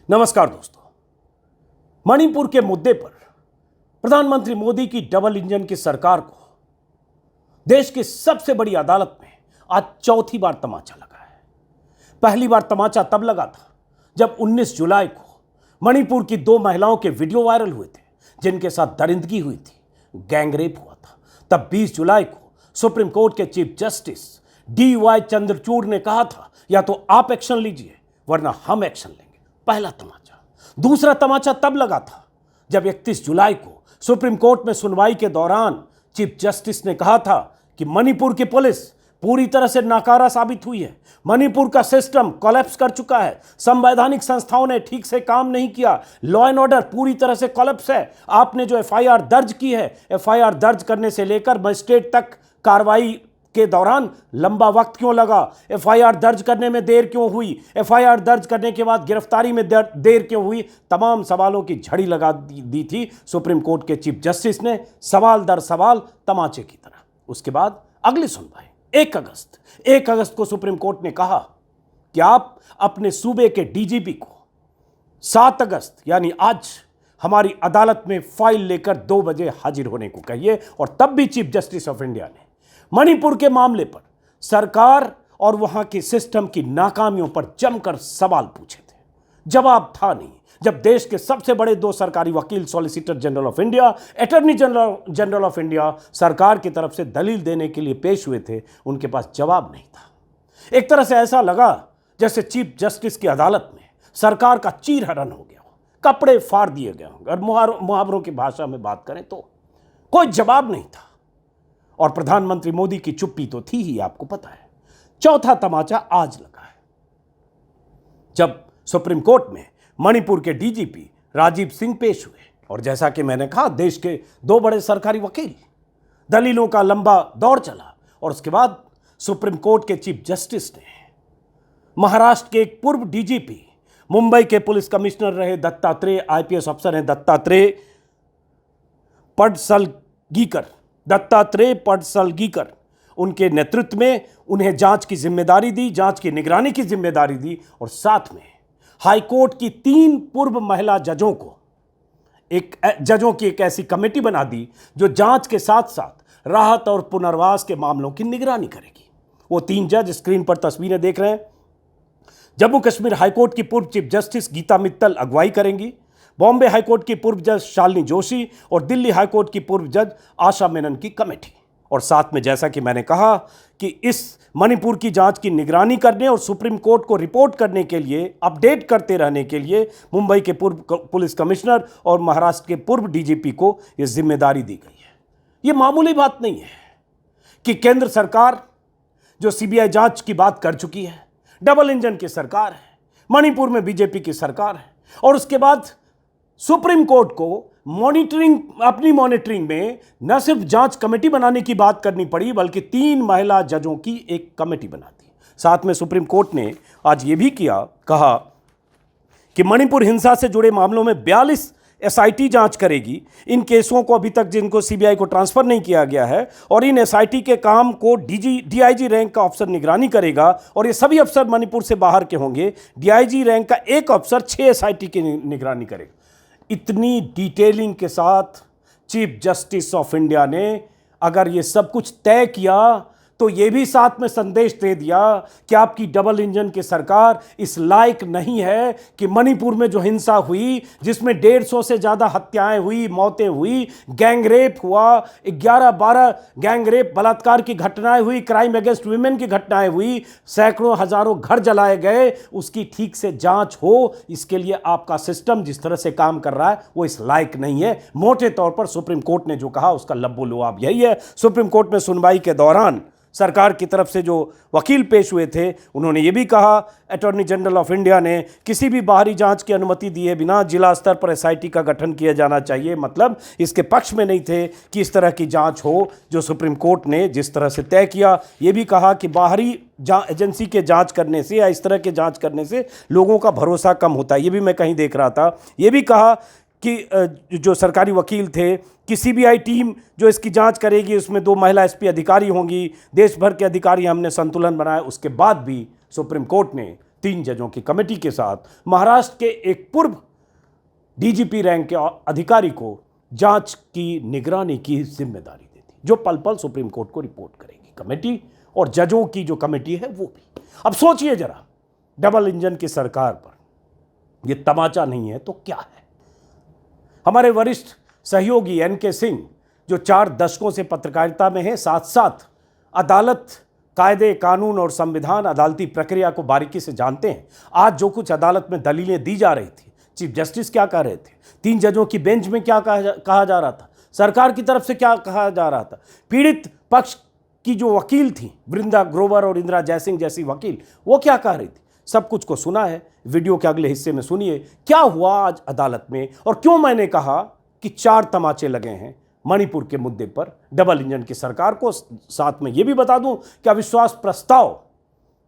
नमस्कार दोस्तों। मणिपुर के मुद्दे पर प्रधानमंत्री मोदी की डबल इंजन की सरकार को देश की सबसे बड़ी अदालत में आज चौथी बार तमाचा लगा है। पहली बार तमाचा तब लगा था जब 19 जुलाई को मणिपुर की 2 महिलाओं के वीडियो वायरल हुए थे जिनके साथ दरिंदगी हुई थी, गैंगरेप हुआ था। तब 20 जुलाई को सुप्रीम कोर्ट के चीफ जस्टिस DY चंद्रचूड़ ने कहा था या तो आप एक्शन लीजिए वरना हम एक्शन लेंगे। पहला तमाचा। दूसरा तमाचा तब लगा था जब 31 जुलाई को सुप्रीम कोर्ट में सुनवाई के दौरान चीफ जस्टिस ने कहा था कि मणिपुर की पुलिस पूरी तरह से नाकारा साबित हुई है, मणिपुर का सिस्टम कोलैप्स कर चुका है, संवैधानिक संस्थाओं ने ठीक से काम नहीं किया, लॉ एंड ऑर्डर पूरी तरह से कोलैप्स है। आपने जो FIR दर्ज की है, FIR दर्ज करने से लेकर मजिस्ट्रेट तक कार्रवाई के दौरान लंबा वक्त क्यों लगा, FIR दर्ज करने में देर क्यों हुई, FIR दर्ज करने के बाद गिरफ्तारी में देर क्यों हुई, तमाम सवालों की झड़ी लगा दी थी सुप्रीम कोर्ट के चीफ जस्टिस ने, सवाल दर सवाल तमाचे की तरह। उसके बाद अगली सुनवाई 1 अगस्त को सुप्रीम कोर्ट ने कहा कि आप अपने सूबे के DGP को 7 अगस्त यानी आज हमारी अदालत में फाइल लेकर 2 बजे हाजिर होने को कहिए। और तब भी चीफ जस्टिस ऑफ इंडिया ने मणिपुर के मामले पर सरकार और वहां के सिस्टम की नाकामियों पर जमकर सवाल पूछे थे। जवाब था नहीं। जब देश के सबसे बड़े 2 सरकारी वकील solicitor general of India, attorney general of India सरकार की तरफ से दलील देने के लिए पेश हुए थे, उनके पास जवाब नहीं था। एक तरह से ऐसा लगा जैसे चीफ जस्टिस की अदालत में सरकार का चीरहरण हो गया हो, कपड़े फाड़ दिए गए होंगे। और मुहावरों की भाषा में बात करें तो कोई जवाब नहीं था। और प्रधानमंत्री मोदी की चुप्पी तो थी ही, आपको पता है। चौथा तमाचा आज लगा है जब सुप्रीम कोर्ट में मणिपुर के DGP राजीव सिंह पेश हुए। और जैसा कि मैंने कहा, देश के 2 बड़े सरकारी वकील, दलीलों का लंबा दौर चला। और उसके बाद सुप्रीम कोर्ट के चीफ जस्टिस ने महाराष्ट्र के एक पूर्व DGP, मुंबई के पुलिस कमिश्नर रहे दत्तात्रेय, IPS अफसर हैं दत्तात्रेय पडसलगीकर, उनके नेतृत्व में उन्हें जांच की जिम्मेदारी दी, जांच की निगरानी की जिम्मेदारी दी। और साथ में हाईकोर्ट की 3 पूर्व महिला जजों की एक ऐसी कमेटी बना दी जो जांच के साथ साथ राहत और पुनर्वास के मामलों की निगरानी करेगी। वो 3 जज स्क्रीन पर तस्वीरें देख रहे हैं। जम्मू कश्मीर हाईकोर्ट की पूर्व चीफ जस्टिस गीता मित्तल अगुवाई करेंगी, बॉम्बे हाईकोर्ट की पूर्व जज शालिनी जोशी और दिल्ली हाईकोर्ट की पूर्व जज आशा मेनन की कमेटी। और साथ में जैसा कि मैंने कहा कि इस मणिपुर की जांच की निगरानी करने और सुप्रीम कोर्ट को रिपोर्ट करने के लिए, अपडेट करते रहने के लिए मुंबई के पूर्व पुलिस कमिश्नर और महाराष्ट्र के पूर्व DGP को यह जिम्मेदारी दी गई है। यह मामूली बात नहीं है कि केंद्र सरकार जो CBI जांच की बात कर चुकी है, डबल इंजन की सरकार है, मणिपुर में BJP की सरकार है, और उसके बाद सुप्रीम कोर्ट को अपनी मॉनिटरिंग में न सिर्फ जांच कमेटी बनाने की बात करनी पड़ी बल्कि 3 महिला जजों की एक कमेटी बना दी। साथ में सुप्रीम कोर्ट ने आज यह भी कहा कि मणिपुर हिंसा से जुड़े मामलों में 42 SIT जांच करेगी। इन केसों को अभी तक जिनको CBI को ट्रांसफर नहीं किया गया है, और इन SIT के काम को DIG रैंक का अफसर निगरानी करेगा। और ये सभी अफसर मणिपुर से बाहर के होंगे। DIG रैंक का एक अफसर 6 SIT की निगरानी करेगा। इतनी डिटेलिंग के साथ चीफ जस्टिस ऑफ इंडिया ने अगर ये सब कुछ तय किया तो ये भी साथ में संदेश दे दिया कि आपकी डबल इंजन की सरकार इस लायक नहीं है कि मणिपुर में जो हिंसा हुई, जिसमें 150 से ज़्यादा हत्याएं हुई, मौतें हुई, गैंगरेप हुआ, 11-12 गैंगरेप बलात्कार की घटनाएं हुई, क्राइम अगेंस्ट वुमेन की घटनाएं हुई, सैकड़ों हजारों घर जलाए गए, उसकी ठीक से जांच हो, इसके लिए आपका सिस्टम जिस तरह से काम कर रहा है वो इस लायक नहीं है। मोटे तौर पर सुप्रीम कोर्ट ने जो कहा उसका लब्बो लुआब यही है। सुप्रीम कोर्ट में सुनवाई के दौरान सरकार की तरफ से जो वकील पेश हुए थे उन्होंने ये भी कहा, अटॉर्नी जनरल ऑफ इंडिया ने किसी भी बाहरी जांच की अनुमति दिए बिना जिला स्तर पर SIT का गठन किया जाना चाहिए। मतलब इसके पक्ष में नहीं थे कि इस तरह की जांच हो जो सुप्रीम कोर्ट ने जिस तरह से तय किया। ये भी कहा कि बाहरी एजेंसी के जांच करने से या इस तरह के जांच करने से लोगों का भरोसा कम होता है। ये भी मैं कहीं देख रहा था। ये भी कहा कि जो सरकारी वकील थे कि CBI टीम जो इसकी जांच करेगी उसमें 2 महिला SP अधिकारी होंगी, देश भर के अधिकारी हमने संतुलन बनाया। उसके बाद भी सुप्रीम कोर्ट ने 3 जजों की कमेटी के साथ महाराष्ट्र के एक पूर्व डीजीपी रैंक के अधिकारी को जांच की निगरानी की जिम्मेदारी दे दी, जो पल पल सुप्रीम कोर्ट को रिपोर्ट करेगी कमेटी, और जजों की जो कमेटी है वो भी। अब सोचिए जरा, डबल इंजन की सरकार पर यह तमाचा नहीं है तो क्या है। हमारे वरिष्ठ सहयोगी एनके सिंह, जो 4 दशकों से पत्रकारिता में हैं, साथ साथ अदालत, कायदे कानून और संविधान, अदालती प्रक्रिया को बारीकी से जानते हैं, आज जो कुछ अदालत में दलीलें दी जा रही थी, चीफ जस्टिस क्या कह रहे थे, 3 जजों की बेंच में क्या कहा जा रहा था, सरकार की तरफ से क्या कहा जा रहा था, पीड़ित पक्ष की जो वकील थी वृंदा ग्रोवर और इंदिरा जयसिंह जैसी वकील, वो क्या कह रही थी, सब कुछ को सुना है। वीडियो के अगले हिस्से में सुनिए क्या हुआ आज अदालत में, और क्यों मैंने कहा कि 4 तमाचे लगे हैं मणिपुर के मुद्दे पर डबल इंजन की सरकार को। साथ में यह भी बता दूं कि अविश्वास प्रस्ताव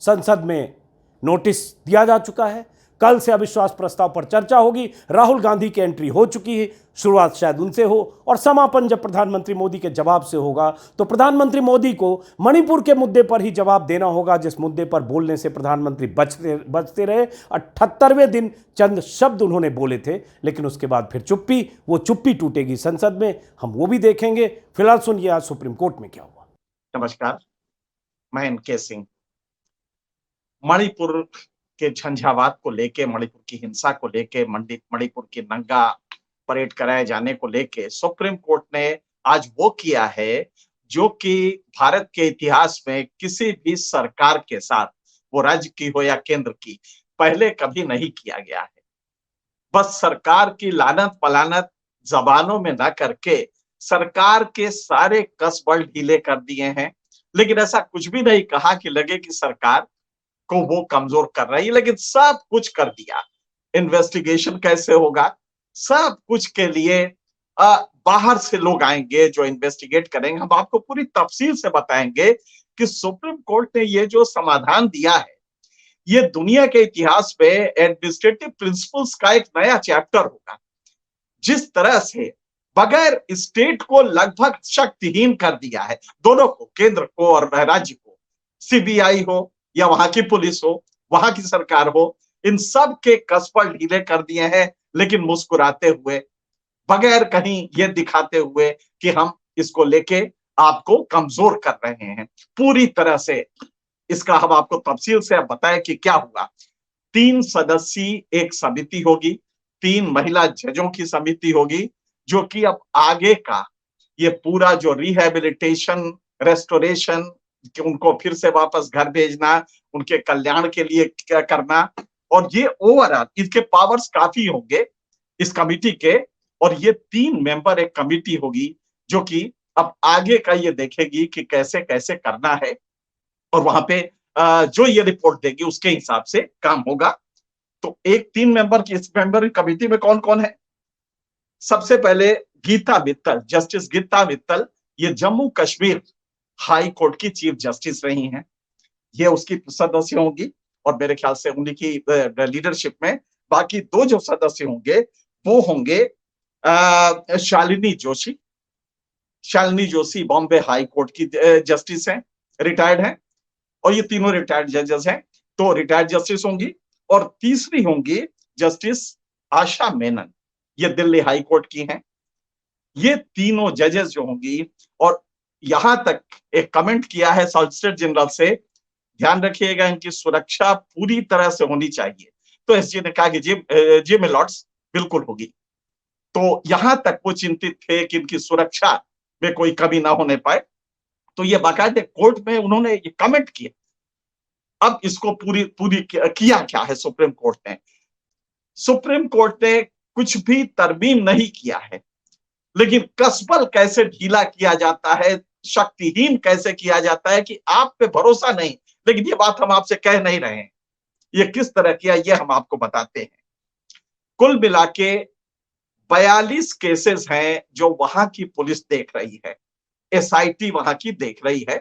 संसद में नोटिस दिया जा चुका है। कल से अविश्वास प्रस्ताव पर चर्चा होगी। राहुल गांधी की एंट्री हो चुकी है, शुरुआत शायद उनसे हो, और समापन जब प्रधानमंत्री मोदी के जवाब से होगा तो प्रधानमंत्री मोदी को मणिपुर के मुद्दे पर ही जवाब देना होगा, जिस मुद्दे पर बोलने से प्रधानमंत्री बचते रहे। 78वें दिन चंद शब्द उन्होंने बोले थे, लेकिन उसके बाद फिर चुप्पी, वो चुप्पी टूटेगी संसद में, हम वो भी देखेंगे। फिलहाल सुनिए आज सुप्रीम कोर्ट में क्या हुआ। नमस्कार, मैं एनके सिंह। मणिपुर के झंझावात को लेके, मणिपुर की हिंसा को लेके, मणिपुर की नंगा परेड कराए जाने को लेके सुप्रीम कोर्ट ने आज वो किया है जो कि भारत के इतिहास में किसी भी सरकार के साथ, वो राज्य की हो या केंद्र की, पहले कभी नहीं किया गया है। बस सरकार की लानत पलानत जबानों में न करके सरकार के सारे कसबल ढीले कर दिए हैं, लेकिन ऐसा कुछ भी नहीं कहा कि लगे कि सरकार को वो कमजोर कर रही है, लेकिन सब कुछ कर दिया। इन्वेस्टिगेशन कैसे होगा, सब कुछ के लिए बाहर से लोग आएंगे जो इन्वेस्टिगेट करेंगे। हम आपको पूरी तफसील से बताएंगे कि सुप्रीम कोर्ट ने ये जो समाधान दिया है, ये दुनिया के इतिहास में एडमिनिस्ट्रेटिव प्रिंसिपल्स का एक नया चैप्टर होगा। जिस तरह से बगैर स्टेट को लगभग शक्तिहीन कर दिया है, दोनों को, केंद्र को और राज्य को, सीबीआई हो या वहां की पुलिस हो, वहां की सरकार हो, इन सब के कसबल ढीले कर दिए हैं, लेकिन मुस्कुराते हुए, बगैर कहीं ये दिखाते हुए कि हम इसको लेके आपको कमजोर कर रहे हैं। पूरी तरह से इसका हम आपको तफसील से बताएं कि क्या हुआ। 3 सदस्यीय एक समिति होगी, 3 महिला जजों की समिति होगी, जो कि अब आगे का ये पूरा जो रिहैबिलिटेशन, रेस्टोरेशन, कि उनको फिर से वापस घर भेजना, उनके कल्याण के लिए क्या करना, और ये ओवरऑल इसके पावर्स काफी होंगे इस कमिटी के। और ये 3 मेंबर एक कमिटी होगी जो कि अब आगे का ये देखेगी कि कैसे कैसे करना है, और वहां पे जो ये रिपोर्ट देगी उसके हिसाब से काम होगा। तो एक 3 मेंबर की इस मेंबर कमिटी में कौन कौन है? सबसे पहले गीता मित्तल, जस्टिस गीता मित्तल, ये जम्मू कश्मीर हाई कोर्ट की चीफ जस्टिस रही हैं, ये उसकी सदस्य होंगी, और मेरे ख्याल से उन्हीं की लीडरशिप में बाकी 2 जो सदस्य होंगे वो होंगे शालिनी जोशी। शालिनी जोशी बॉम्बे हाई कोर्ट की जस्टिस हैं, रिटायर्ड हैं, और ये तीनों रिटायर्ड जजेस हैं, तो रिटायर्ड जस्टिस होंगी। और तीसरी होंगी जस्टिस आशा मेनन, ये दिल्ली हाई कोर्ट की हैं। ये तीनों जजेस जो होंगी, और यहां तक एक कमेंट किया है सॉलिसिटर जनरल से, ध्यान रखिएगा इनकी सुरक्षा पूरी तरह से होनी चाहिए। तो एसजी ने कहा कि जी मिलॉर्ड्स, बिल्कुल होगी। तो यहां तक वो चिंतित थे कि इनकी सुरक्षा में कोई कमी ना होने पाए, तो ये बाकायदे कोर्ट में उन्होंने ये कमेंट किया। अब इसको पूरी किया क्या है सुप्रीम कोर्ट ने? सुप्रीम कोर्ट ने कुछ भी तरमीम नहीं किया है, लेकिन कसबल कैसे ढीला किया जाता है, शक्तिहीन कैसे किया जाता है कि आप पे भरोसा नहीं, लेकिन ये बात हम आपसे कह नहीं रहे हैं, ये किस तरह किया ये हम आपको बताते हैं। कुल मिला के 42 केसेस हैं जो वहां की पुलिस देख रही है, एसआईटी वहां की देख रही है।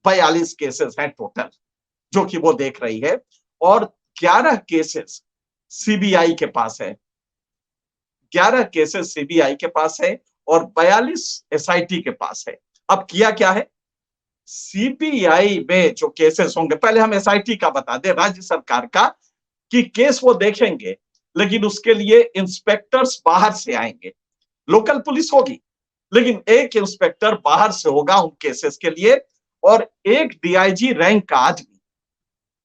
42 केसेस हैं टोटल जो कि वो देख रही है, और 11 केसेस सीबीआई के पास है, 11 केसेस सीबीआई के पास है, और 42 एसआईटी के पास है। अब किया क्या है? सीबीआई में जो केसेस होंगे, पहले हम एसआईटी का बता दें, राज्य सरकार का, कि केस वो देखेंगे, लेकिन उसके लिए इंस्पेक्टर्स बाहर से आएंगे। लोकल पुलिस होगी, लेकिन एक इंस्पेक्टर बाहर से होगा उन केसेस के लिए, और एक डीआईजी रैंक का आदमी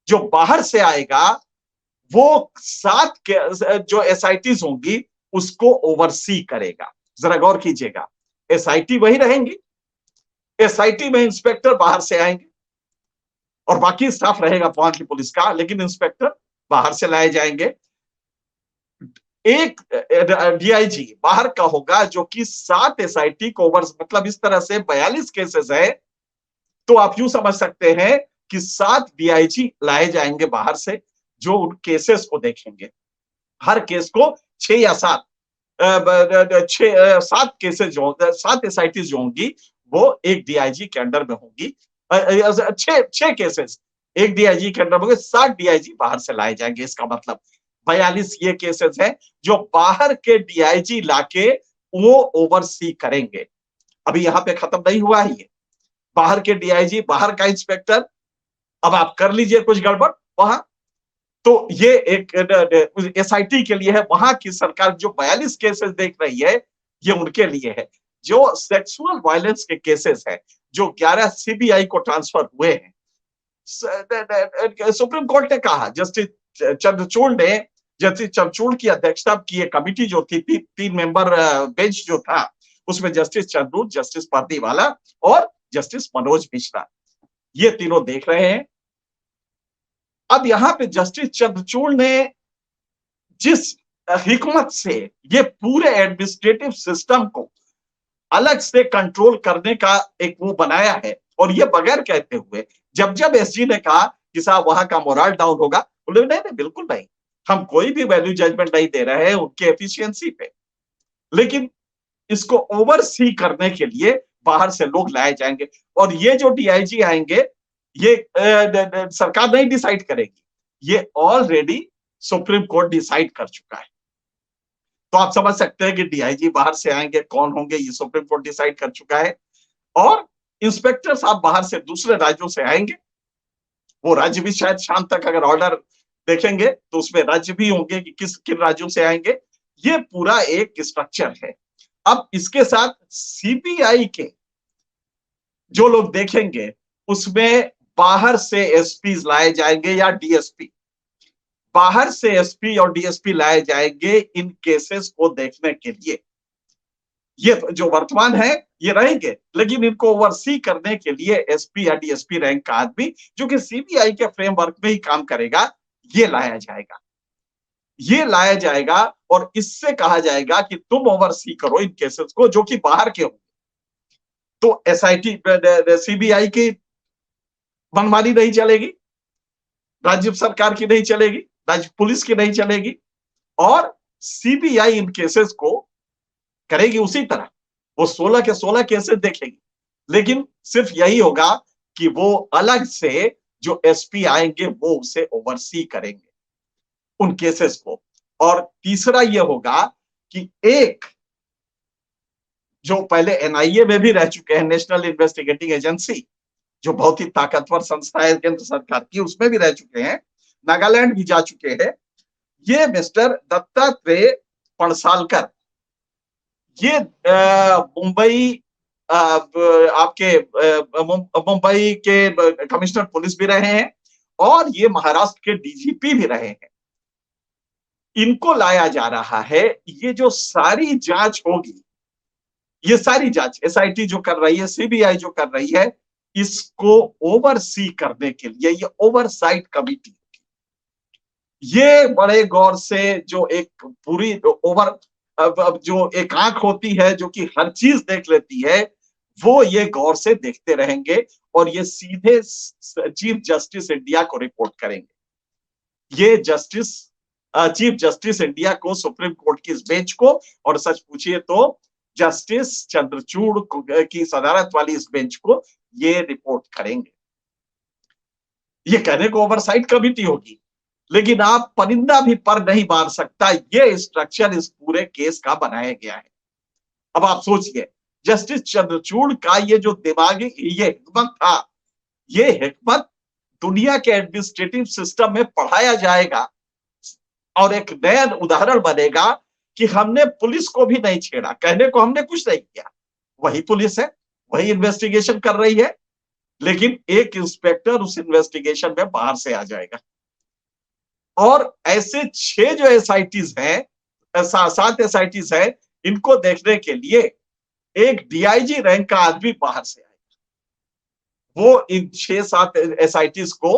जो बाहर से आएगा, वो 7 के जो एसआईटीज होंगी उसको ओवरसी करेगा। जरा गौर कीजिएगा, एसआईटी वही रहेंगी, एसआईटी में इंस्पेक्टर बाहर से आएंगे और बाकी स्टाफ रहेगा वहां की पुलिस का, लेकिन इंस्पेक्टर बाहर से लाए जाएंगे। एक डीआईजी बाहर का होगा जो कि 7 एसआईटी को ओवर, मतलब इस तरह से 42 केसेस है, तो आप यूं समझ सकते हैं कि 7 डीआईजी लाए जाएंगे बाहर से, जो उन केसेस को देखेंगे। हर केस को 6 या 7 7 केसेस जो 7 एसआईटी जो होंगी वो एक डीआईजी के अंडर में होंगी। 6 केसेस एक डीआईजी के अंडर में होंगे, 7 डीआईजी बाहर से लाए जाएंगे। इसका मतलब 42 ये केसेस हैं जो बाहर के डीआईजी लाके वो ओवरसी करेंगे। अभी यहां पे खत्म नहीं हुआ है ये, बाहर के डीआईजी, बाहर का इंस्पेक्टर, अब आप कर लीजिए कुछ गड़बड़ वहां, तो ये एक एसआईटी के लिए है। वहां की सरकार जो 42 केसेस देख रही है, ये उनके लिए है। जो सेक्सुअल वायलेंस के केसेस हैं, जो 11 सीबीआई को ट्रांसफर हुए हैं, सुप्रीम कोर्ट ने कहा, जस्टिस चंद्रचूड़ की अध्यक्षता की एक कमिटी जो थी, 3 मेंबर बेंच जो था, उसमें जस्टिस चंद्रचूड़, जस्टिस पार्दीवाला और जस्टिस मनोज मिश्रा, ये तीनों देख रहे हैं। अब यहां पे जस्टिस चंद्रचूड़ ने जिस हिकमत से ये पूरे एडमिनिस्ट्रेटिव सिस्टम को अलग से कंट्रोल करने का एक वो बनाया है, और ये बगैर कहते हुए, जब जब एसजी ने कहा कि साहब वहां का मोरल डाउन होगा, बोले नहीं नहीं बिल्कुल नहीं, हम कोई भी वैल्यू जजमेंट नहीं दे रहे हैं उनके एफिशिएंसी पे, लेकिन इसको ओवरसी करने के लिए बाहर से लोग लाए जाएंगे। और ये जो डीआईजी आएंगे, ये सरकार नहीं डिसाइड करेगी, ये ऑलरेडी सुप्रीम कोर्ट डिसाइड कर चुका है। तो आप समझ सकते हैं कि डीआईजी बाहर से आएंगे, कौन होंगे, ये सुप्रीम कोर्ट डिसाइड कर चुका है। और इंस्पेक्टर साहब बाहर से दूसरे राज्यों से आएंगे, वो राज्य भी शायद शाम तक अगर ऑर्डर देखेंगे तो उसमें राज्य भी होंगे कि किन राज्यों से आएंगे। ये पूरा एक स्ट्रक्चर है। अब इसके साथ सीबीआई के जो लोग देखेंगे, उसमें बाहर से एसपी लाए जाएंगे या डीएसपी, बाहर से एसपी और डीएसपी लाए जाएंगे इन केसेस को देखने के लिए। ये जो वर्तमान है ये रहेंगे, लेकिन इनको ओवरसी करने के लिए एसपी या डीएसपी रैंक का आदमी, जो कि सीबीआई के फ्रेमवर्क में ही काम करेगा, ये लाया जाएगा। ये लाया जाएगा और इससे कहा जाएगा कि तुम ओवरसी करो इन केसेस को जो कि बाहर के होंगे। तो एसआईटी, सीबीआई की मनमानी नहीं चलेगी, राज्य सरकार की नहीं चलेगी, राज्य पुलिस की नहीं चलेगी, और सीबीआई इन केसेस को करेगी उसी तरह। वो 16 के 16 केसेस देखेगी, लेकिन सिर्फ यही होगा कि वो अलग से जो एसपी आएंगे वो उसे ओवरसी करेंगे उन केसेस को। और तीसरा ये होगा कि एक जो पहले एनआईए में भी रह चुके हैं, नेशनल इन्वेस्टिगेटिंग एजेंसी, जो बहुत ही ताकतवर संस्था है केंद्र सरकार की, उसमें भी रह चुके हैं, नागालैंड भी जा चुके हैं। ये मिस्टर दत्तात्रेय पणसालकर, ये मुंबई आपके मुंबई के कमिश्नर पुलिस भी रहे हैं और ये महाराष्ट्र के डीजीपी भी रहे हैं। इनको लाया जा रहा है। ये जो सारी जांच होगी, ये सारी जांच एसआईटी जो कर रही है, सीबीआई जो कर रही है, इसको ओवरसी करने के लिए ये ओवरसाइट कमिटी होगी। ये बड़े गौर से जो एक पूरी ओवर जो एक आंख होती है जो कि हर चीज देख लेती है, वो ये गौर से देखते रहेंगे और ये सीधे चीफ जस्टिस इंडिया को रिपोर्ट करेंगे। ये जस्टिस चीफ जस्टिस इंडिया को, सुप्रीम कोर्ट की इस बेंच को, और सच पूछिए तो जस्टिस चंद्रचूड़ की सदारत वाली इस बेंच को ये रिपोर्ट करेंगे। ये कहने को ओवरसाइट कमिटी होगी, लेकिन आप परिंदा भी पर नहीं मार सकता, ये स्ट्रक्चर इस पूरे केस का बनाया गया है। अब आप सोचिए, जस्टिस चंद्रचूड़ का ये जो दिमागी ये हिकमत था, ये हिकमत दुनिया के एडमिनिस्ट्रेटिव सिस्टम में पढ़ाया जाएगा और एक नया उदाहरण बनेगा कि हमने पुलिस को भी नहीं छेड़ा, कहने को हमने कुछ नहीं किया, वही पुलिस है, वही इन्वेस्टिगेशन कर रही है, लेकिन एक इंस्पेक्टर उस इन्वेस्टिगेशन में बाहर से आ जाएगा। और ऐसे 6 जो एसआईटीज हैं, 7 एसआईटीज हैं, इनको देखने के लिए एक डीआईजी रैंक का आदमी बाहर से आएगा। वो इन 6-7 एसआईटीज को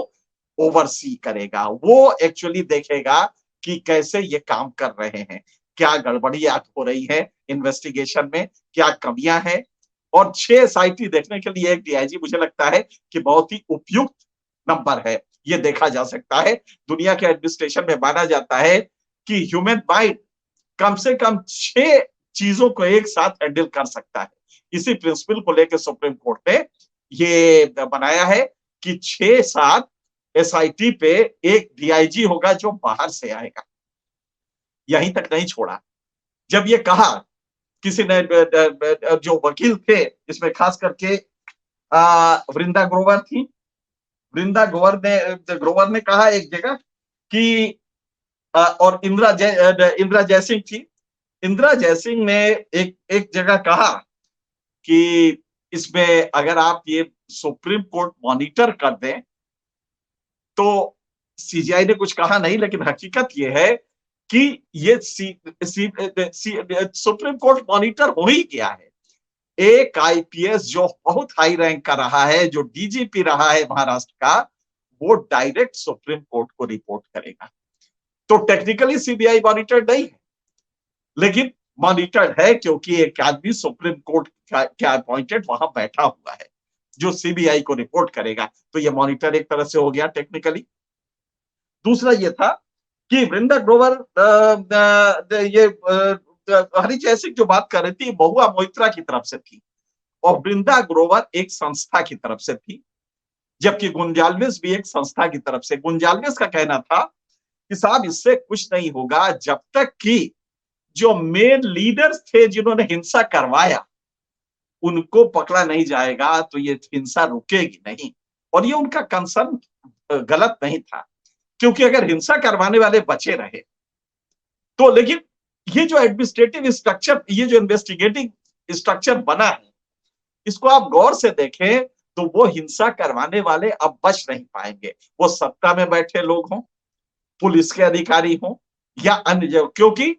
ओवरसी करेगा, वो एक्चुअली देखेगा कि कैसे ये काम कर रहे हैं, क्या गड़बड़ियां हो रही है इन्वेस्टिगेशन में, क्या कमियां हैं। और 6 एसआईटी देखने के लिए एक डीआईजी मुझे लगता है कि बहुत ही उपयुक्त नंबर है। ये देखा जा सकता है, दुनिया के एडमिनिस्ट्रेशन में माना जाता है कि ह्यूमन माइंड कम से कम 6 चीजों को एक साथ हैंडल कर सकता है। इसी प्रिंसिपल को लेकर सुप्रीम कोर्ट ने ये बनाया है कि 6-7 एसआईटी पे एक डीआईजी होगा जो बाहर से आएगा। यहीं तक नहीं छोड़ा, जब ये कहा किसी ने, जो वकील थे इसमें खास करके वृंदा ग्रोवर थी, वृंदा ग्रोवर ने कहा एक जगह कि और इंदिरा जयसिंह थी, इंदिरा जयसिंह ने एक जगह कहा कि इसमें अगर आप ये सुप्रीम कोर्ट मॉनिटर कर दें, तो सीजीआई ने कुछ कहा नहीं, लेकिन हकीकत ये है कि ये सुप्रीम कोर्ट मॉनिटर हो ही गया है। एक आईपीएस जो बहुत हाई रैंक का रहा है, जो डीजीपी रहा है महाराष्ट्र का, वो डायरेक्ट सुप्रीम कोर्ट को रिपोर्ट करेगा। तो टेक्निकली सीबीआई मॉनिटर्ड नहीं है, लेकिन मॉनिटर्ड है क्योंकि एक आदमी सुप्रीम कोर्ट का अपॉइंटेड वहां बैठा हुआ है जो सीबीआई को रिपोर्ट करेगा। तो ये मॉनिटर एक तरह से हो गया टेक्निकली। दूसरा ये था कि वृंदा ग्रोवर ये हरीश सिंह जो बात कर रही थी, महुआ मोइत्रा की तरफ से थी और वृंदा ग्रोवर एक संस्था की तरफ से थी, जबकि गुंजाल्विस भी एक संस्था की तरफ से। गुंजाल्विस का कहना था कि साहब इससे कुछ नहीं होगा जब तक कि जो मेन लीडर्स थे जिन्होंने हिंसा करवाया उनको पकड़ा नहीं जाएगा तो ये हिंसा रुकेगी नहीं। और ये उनका कंसर्न गलत नहीं था, क्योंकि अगर हिंसा करवाने वाले बचे रहे तो, लेकिन ये जो एडमिनिस्ट्रेटिव स्ट्रक्चर, ये जो इन्वेस्टिगेटिंग स्ट्रक्चर बना है, इसको आप गौर से देखें तो वो हिंसा करवाने वाले अब बच नहीं पाएंगे, वो सत्ता में बैठे लोग हों, पुलिस के अधिकारी हों या अन्य, क्योंकि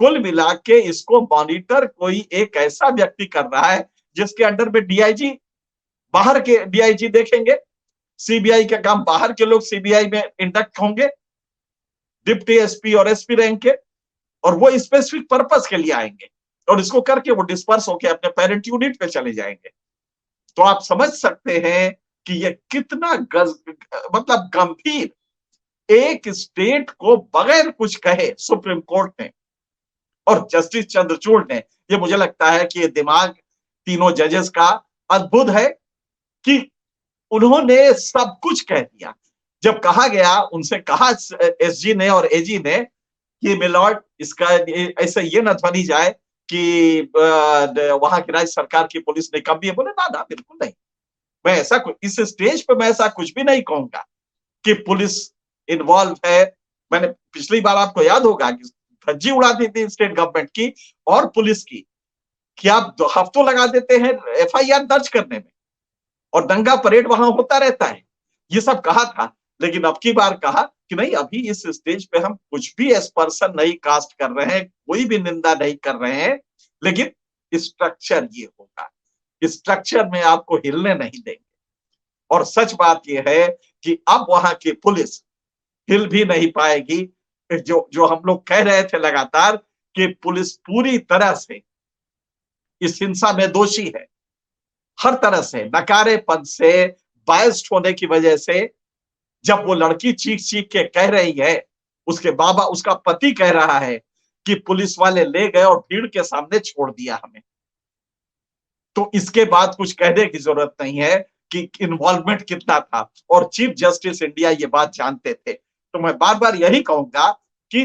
कुल मिला के इसको मॉनिटर कोई एक ऐसा व्यक्ति कर रहा है जिसके अंडर में डीआईजी, बाहर के डीआईजी देखेंगे, सीबीआई का काम बाहर के लोग सीबीआई में इंडक्ट होंगे, डिप्टी एसपी और एसपी रैंक के, और वो स्पेसिफिक पर्पस के लिए आएंगे और इसको करके वो डिस्पर्स होके अपने पेरेंट यूनिट पे चले जाएंगे। तो आप समझ सकते हैं कि ये कितना मतलब गंभीर, एक स्टेट को बगैर कुछ कहे सुप्रीम कोर्ट ने और जस्टिस चंद्रचूड़ ने, ये मुझे लगता है कि ये दिमाग तीनों जजेस का अद्भुत है कि उन्होंने सब कुछ कह दिया। जब कहा गया, उनसे कहा एसजी ने और एजी ने कि मिलॉर्ड इसका ऐसे ये न ध्वनि जाए कि वहां की राज्य सरकार की पुलिस ने कम भी है। बोले ना ना बिल्कुल नहीं, मैं ऐसा इस स्टेज पे मैं ऐसा कुछ भी नहीं कहूंगा कि पुलिस इन्वॉल्व है। मैंने पिछली बार आपको याद होगा कि धज्जी उड़ा दी थी स्टेट गवर्नमेंट की और पुलिस की कि आप हफ्तों लगा देते हैं एफआईआर दर्ज करने में और दंगा परेड वहां होता रहता है, ये सब कहा था। लेकिन अब की बार कहा कि नहीं, अभी इस स्टेज पे हम कुछ भी एज पर्सन नहीं कास्ट कर रहे हैं, कोई भी निंदा नहीं कर रहे हैं, लेकिन स्ट्रक्चर ये होगा, स्ट्रक्चर में आपको हिलने नहीं देंगे। और सच बात यह है कि अब वहां की पुलिस हिल भी नहीं पाएगी। जो हम लोग कह रहे थे लगातार कि पुलिस पूरी तरह से इस हिंसा में दोषी है, हर तरह से नकारेपन से, बायस्ड होने की वजह से। जब वो लड़की चीख चीख के कह रही है, उसके बाबा, उसका पति कह रहा है कि पुलिस वाले ले गए और भीड़ के सामने छोड़ दिया हमें, तो इसके बाद कुछ कहने की जरूरत नहीं है कि इन्वॉल्वमेंट कितना था। और चीफ जस्टिस इंडिया ये बात जानते थे। तो मैं बार बार यही कहूंगा कि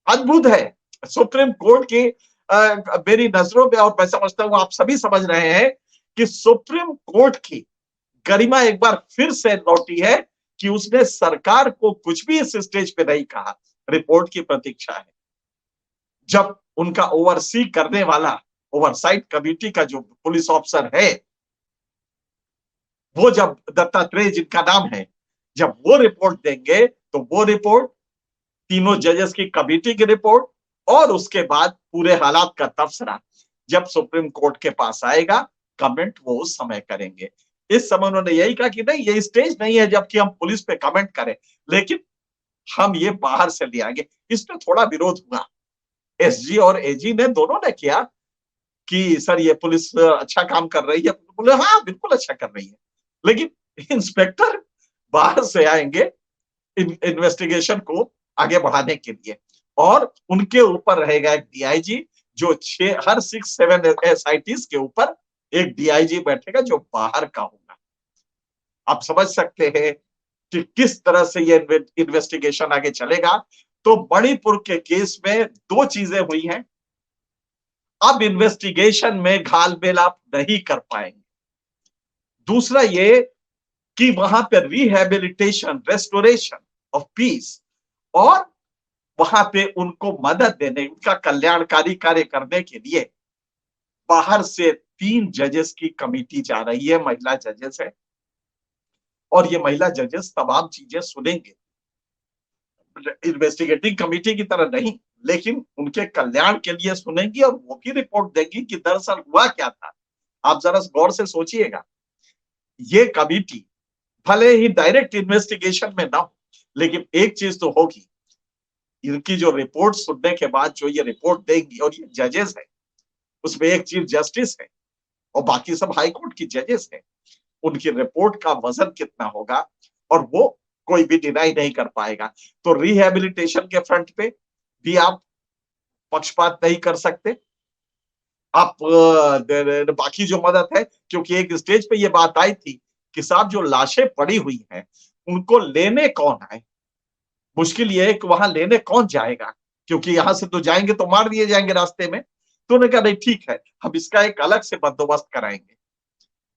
अद्भुत है सुप्रीम कोर्ट की मेरी नजरों में, और मैं समझता हूं आप सभी समझ रहे हैं कि सुप्रीम कोर्ट की गरिमा एक बार फिर से लौटी है कि उसने सरकार को कुछ भी इस स्टेज पे नहीं कहा। रिपोर्ट की प्रतीक्षा है। जब उनका ओवरसी करने वाला ओवरसाइट कमेटी का जो पुलिस ऑफिसर है, वो जब दत्तात्रेय जिनका नाम है, जब वो रिपोर्ट देंगे तो वो रिपोर्ट, तीनों जजेस की कमेटी की रिपोर्ट, और उसके बाद पूरे हालात का तबसरा जब सुप्रीम कोर्ट के पास आएगा, कमेंट वो उस समय करेंगे। इस समय उन्होंने यही कहा कि नहीं, ये स्टेज नहीं है जबकि हम पुलिस पे कमेंट करें, लेकिन हम ये बाहर से ले आएंगे। इसमें थोड़ा विरोध हुआ, एसजी और एजी ने दोनों ने किया कि सर ये पुलिस अच्छा काम कर रही है, बोले हाँ बिल्कुल अच्छा कर रही है, लेकिन इंस्पेक्टर बाहर से आएंगे इन्वेस्टिगेशन को आगे बढ़ाने के लिए, और उनके ऊपर रहेगा एक डीआईजी, जो हर 6-7 एसआईटीज के ऊपर एक डीआईजी बैठेगा जो बाहर का होगा। आप समझ सकते हैं कि किस तरह से ये इन्वेस्टिगेशन आगे चलेगा। तो मणिपुर के केस में दो चीजें हुई हैं। अब इन्वेस्टिगेशन में घालमेल आप नहीं कर पाएंगे। दूसरा ये कि वहां पर रिहैबिलिटेशन, रेस्टोरेशन ऑफ पीस, और वहां पे उनको मदद देने, उनका कल्याणकारी कार्य करने के लिए बाहर से 3 जजेस की कमेटी जा रही है, महिला जजेस है, और ये महिला जजेस तमाम चीजें सुनेंगे, इन्वेस्टिगेटिंग कमेटी की तरह नहीं, लेकिन उनके कल्याण के लिए सुनेंगी, और वो भी रिपोर्ट देंगी कि दरअसल हुआ क्या था। आप जरा गौर से सोचिएगा, ये कमेटी भले ही डायरेक्ट इन्वेस्टिगेशन में ना हो, लेकिन एक चीज तो होगी, इनकी जो रिपोर्ट सुनने के बाद जो ये रिपोर्ट देंगी, और ये जजेस है, उसमें एक चीफ जस्टिस है और बाकी सब हाई कोर्ट की जजेस है, उनकी रिपोर्ट का वजन कितना होगा, और वो कोई भी डिनाई नहीं कर पाएगा। तो रिहैबिलिटेशन के फ्रंट पे भी आप पक्षपात नहीं कर सकते। आप बाकी जो मदद है, क्योंकि एक स्टेज पे ये बात आई थी कि साहब जो लाशें पड़ी हुई हैं उनको लेने कौन आए। मुश्किल ये है कि वहां लेने कौन जाएगा, क्योंकि यहां से तो जाएंगे तो मार दिए जाएंगे रास्ते में। तो उन्होंने कहा नहीं ठीक है, हम इसका एक अलग से बंदोबस्त कराएंगे,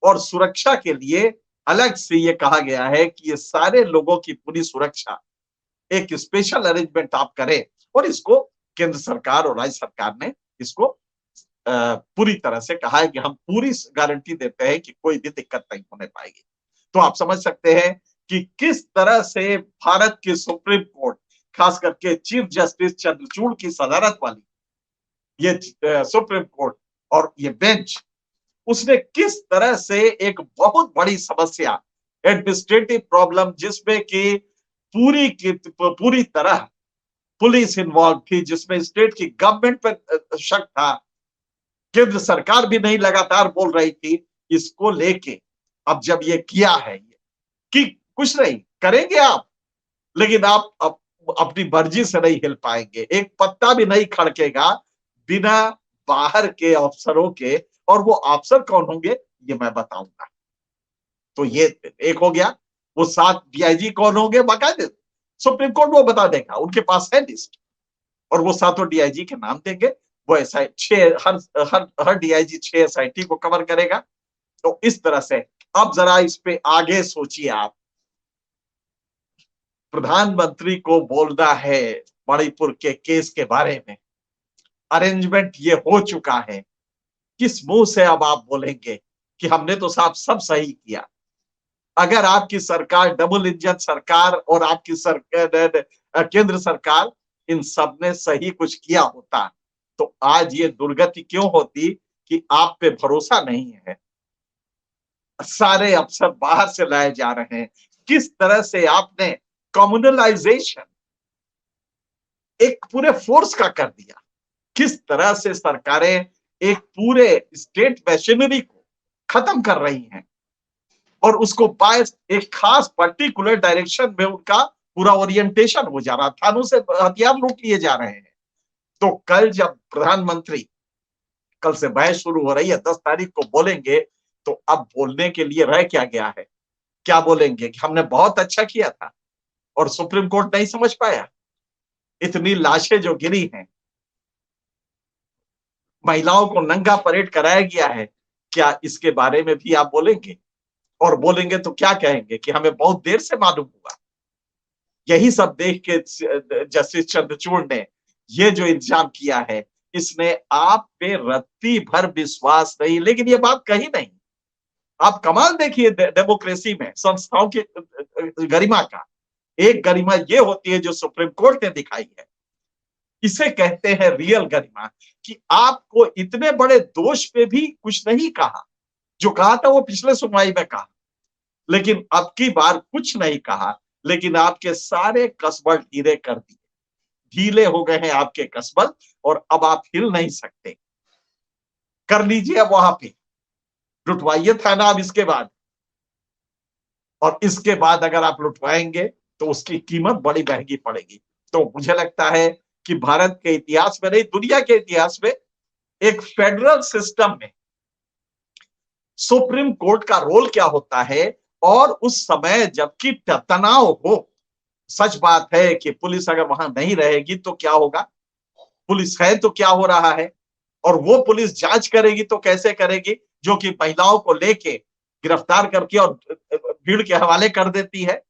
और सुरक्षा के लिए अलग से ये कहा गया है कि ये सारे लोगों की पूरी सुरक्षा एक स्पेशल अरेंजमेंट आप करें, और इसको केंद्र सरकार और राज्य सरकार ने इसको पूरी तरह से कहा है कि हम पूरी गारंटी देते हैं कि कोई भी दिक्कत नहीं होने पाएगी। तो आप समझ सकते हैं कि किस तरह से भारत की सुप्रीम कोर्ट, खास करके चीफ जस्टिस चंद्रचूड़ की सदारत वाली ये सुप्रीम कोर्ट और ये बेंच, उसने किस तरह से एक बहुत बड़ी समस्या, एडमिनिस्ट्रेटिव प्रॉब्लम, जिसमें कि पूरी की पूरी तरह पुलिस इन्वॉल्व थी, जिसमें स्टेट की गवर्नमेंट पर शक था, केंद्र सरकार भी नहीं लगातार बोल रही थी, इसको लेके अब जब ये किया है कि कुछ नहीं करेंगे आप, लेकिन आप अपनी मर्जी से नहीं हिल पाएंगे, एक पत्ता भी नहीं खड़केगा बिना बाहर के अफसरों के, और वो अफसर कौन होंगे ये मैं बताऊंगा। तो ये एक हो गया। वो 7 डीआईजी कौन होंगे बाकायदे सुप्रीम कोर्ट वो बता देगा, उनके पास है लिस्ट, और वो 7 डीआईजी के नाम देंगे। वो एसआई 6, हर डीआईजी 6 एसआईटी को कवर करेगा। तो इस तरह से अब जरा इस पे आगे सोचिए आप, प्रधानमंत्री को बोलना है मणिपुर के केस के बारे में, अरेंजमेंट ये हो चुका है, किस मुंह से अब आप बोलेंगे कि हमने तो साहब सब सही किया। अगर आपकी सरकार डबल इंजन सरकार और आपकी सरकार केंद्र सरकार इन सब ने सही कुछ किया होता, तो आज ये दुर्गति क्यों होती कि आप पे भरोसा नहीं है। सारे अफसर बाहर से लाए जा रहे हैं। किस तरह से आपने कम्युनलाइजेशन एक पूरे फोर्स का कर दिया, किस तरह से सरकारें एक पूरे स्टेट मशीनरी को खत्म कर रही हैं, और उसको बाय एक खास पर्टिकुलर डायरेक्शन में उनका पूरा ओरिएंटेशन हो जा रहा, थानों से हथियार लूट लिए जा रहे हैं। तो कल जब प्रधानमंत्री, कल से बहस शुरू हो रही है, 10 तारीख को बोलेंगे, तो अब बोलने के लिए रह क्या गया है, क्या बोलेंगे कि हमने बहुत अच्छा किया था और सुप्रीम कोर्ट नहीं समझ पाया। इतनी लाशें जो गिरी हैं, महिलाओं को नंगा परेड कराया गया है, क्या इसके बारे में भी आप बोलेंगे? और बोलेंगे तो क्या कहेंगे कि हमें बहुत देर से मालूम हुआ। यही सब देख के जस्टिस चंद्रचूड़ ने ये जो इल्जाम किया है, इसने आप पे रत्ती भर विश्वास नहीं, लेकिन ये बात कही नहीं। आप कमाल देखिए डेमोक्रेसी में संस्थाओं की गरिमा का। एक गरिमा ये होती है जो सुप्रीम कोर्ट ने दिखाई है। इसे कहते हैं रियल गरिमा, कि आपको इतने बड़े दोष पे भी कुछ नहीं कहा। जो कहा था वो पिछले सुनवाई में कहा, लेकिन अब की बार कुछ नहीं कहा, लेकिन आपके सारे कसबल ढीले कर दिए। ढीले हो गए हैं आपके कसबल, और अब आप हिल नहीं सकते। कर लीजिए अब वहां पे, लुटवाइए थाना अब इसके बाद। और इसके बाद अगर आप लुटवाएंगे तो उसकी कीमत बड़ी महंगी पड़ेगी। तो मुझे लगता है कि भारत के इतिहास में नहीं, दुनिया के इतिहास में एक फेडरल सिस्टम में सुप्रीम कोर्ट का रोल क्या होता है, और उस समय जबकि तनाव हो। सच बात है कि पुलिस अगर वहां नहीं रहेगी तो क्या होगा, पुलिस है तो क्या हो रहा है, और वो पुलिस जांच करेगी तो कैसे करेगी, जो कि महिलाओं को लेके गिरफ्तार करके और भीड़ के हवाले कर देती है।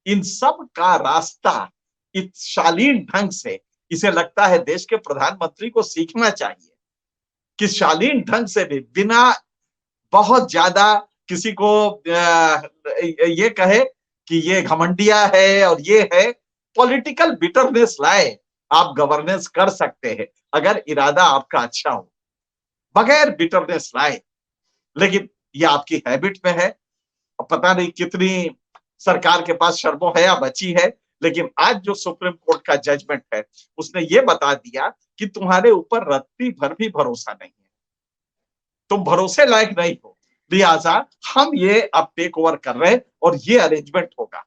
इन सब का रास्ता इस शालीन ढंग से, इसे लगता है देश के प्रधानमंत्री को सीखना चाहिए कि शालीन ढंग से भी, बिना बहुत ज्यादा किसी को ये कहे कि ये घमंडिया है और ये है, पॉलिटिकल बिटरनेस लाए आप गवर्नेंस कर सकते हैं अगर इरादा आपका अच्छा हो, बगैर बिटरनेस लाए। लेकिन ये आपकी हैबिट में है। पता नहीं कितनी सरकार के पास शर्मो है या बची है, लेकिन आज जो सुप्रीम कोर्ट का जजमेंट है, उसने ये बता दिया कि तुम्हारे ऊपर रत्ती भर भी भरोसा नहीं है, तुम भरोसे लायक नहीं हो, लिहाजा हम ये अब टेक ओवर कर रहे हैं और ये अरेंजमेंट होगा।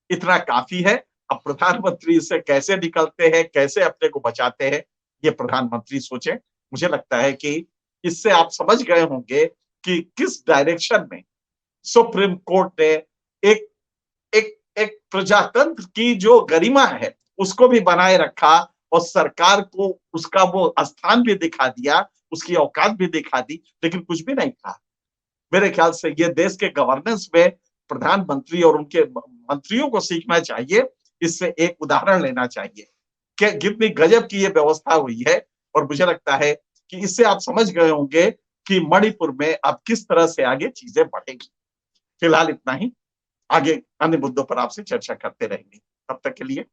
इतना काफी है। अब प्रधानमंत्री इससे कैसे निकलते हैं, कैसे अपने को बचाते हैं, ये प्रधानमंत्री सोचे। मुझे लगता है कि इससे आप समझ गए होंगे कि किस डायरेक्शन में सुप्रीम कोर्ट ने एक एक एक प्रजातंत्र की जो गरिमा है उसको भी बनाए रखा, और सरकार को उसका वो स्थान भी दिखा दिया, उसकी औकात भी दिखा दी, लेकिन कुछ भी नहीं कहा। मेरे ख्याल से ये देश के गवर्नेंस में प्रधानमंत्री और उनके मंत्रियों को सीखना चाहिए। इससे एक उदाहरण लेना चाहिए कि कितनी गजब की ये व्यवस्था हुई है। और मुझे लगता है कि इससे आप समझ गए होंगे कि मणिपुर में अब किस तरह से आगे चीजें बढ़ेगी। फिलहाल इतना ही, आगे अन्य मुद्दों पर आपसे चर्चा करते रहेंगे। तब तक के लिए